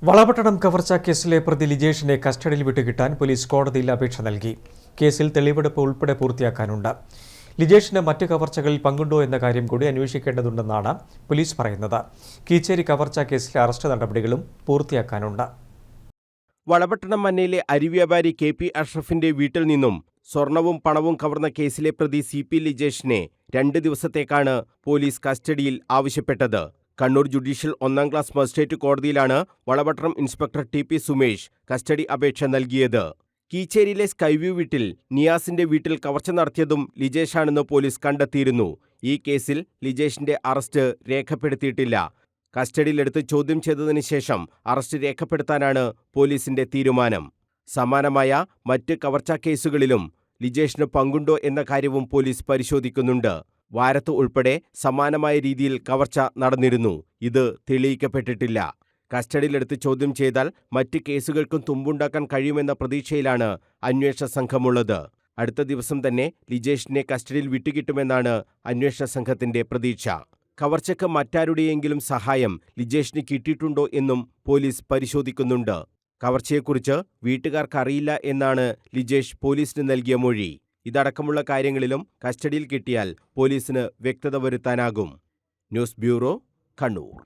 വളപട്ടണം കവർച്ചാ കേസിലെ പ്രതി ലിജേഷിനെ കസ്റ്റഡിയിൽ വിട്ടുകിട്ടാൻ പോലീസ് കോടതിയിൽ അപേക്ഷ നൽകി. കേസിൽ തെളിവെടുപ്പ് ഉൾപ്പെടെ പൂർത്തിയാക്കാനുണ്ട്. ലിജേഷിന് മറ്റ് കവർച്ചകളിൽ പങ്കുണ്ടോ എന്ന കാര്യം കൂടി അന്വേഷിക്കേണ്ടതുണ്ടെന്നാണ് പോലീസ് പറയുന്നത്. കീച്ചേരി കവർച്ചാ കേസിലെ അറസ്റ്റ് നടപടികളും പൂർത്തിയാക്കാനുണ്ട്. വളപട്ടണം മന്നയിലെ അരിവ്യാപാരി KP അഷ്റഫിന്റെ വീട്ടിൽ നിന്നും സ്വർണവും പണവും കവർന്ന കേസിലെ പ്രതി CP ലിജേഷിനെ 2 ദിവസത്തേക്കാണ് പോലീസ് കസ്റ്റഡിയിൽ ആവശ്യപ്പെട്ടത്. കണ്ണൂർ ജുഡീഷ്യൽ 1ാം ക്ലാസ് മജിസ്ട്രേറ്റ് കോടതിയിലാണ് Valapattanam inspector TP Sumesh custody അപേക്ഷ നൽകിയത്. കീച്ചേരിയിലെ സ്കൈവ്യൂ വീട്ടിൽ നിയാസിന്റെ വീട്ടിൽ കവർച്ച നടത്തിയതും ലിജേഷാണെന്ന് പോലീസ് കണ്ടെത്തിയിരുന്നു. ഈ കേസിൽ ലിജേഷിന്റെ അറസ്റ്റ് രേഖപ്പെടുത്തിയിട്ടില്ല. കസ്റ്റഡിയിലെടുത്ത് ചോദ്യം ചെയ്തതിനു ശേഷം അറസ്റ്റ് രേഖപ്പെടുത്താനാണ് പോലീസിന്റെ തീരുമാനം. സമാനമായ മറ്റ് കവർച്ചാ കേസുകളിലും ലിജേഷിന് പങ്കുണ്ടോ എന്ന കാര്യവും പോലീസ് പരിശോധിക്കുന്നുണ്ട്. വാരത്ത് ഉൾപ്പെടെ സമാനമായ രീതിയിൽ കവർച്ച നടന്നിരുന്നു. ഇത് തെളിയിക്കപ്പെട്ടിട്ടില്ല. കസ്റ്റഡിയിലെടുത്ത് ചോദ്യം ചെയ്താൽ മറ്റ് കേസുകൾക്കും തുമ്പുണ്ടാക്കാൻ കഴിയുമെന്ന പ്രതീക്ഷയിലാണ് അന്വേഷണ സംഘമുള്ളത്. അടുത്ത ദിവസം തന്നെ ലിജേഷിനെ കസ്റ്റഡിയിൽ വിട്ടുകിട്ടുമെന്നാണ് അന്വേഷണ സംഘത്തിന്റെ പ്രതീക്ഷ. കവർച്ചയ്ക്ക് മറ്റാരുടെയെങ്കിലും സഹായം ലിജേഷിന് കിട്ടിയിട്ടുണ്ടോ എന്നും പോലീസ് പരിശോധിക്കുന്നുണ്ട്. കവർച്ചയെക്കുറിച്ച് വീട്ടുകാർക്കറിയില്ല എന്നാണ് ലിജേഷ് പോലീസിന് നൽകിയ മൊഴി. ഇതടക്കമുള്ള കാര്യങ്ങളിലും കസ്റ്റഡിയിൽ കിട്ടിയാൽ പോലീസിന് വ്യക്തത വരുത്താനാകും. News bureau, Kannur.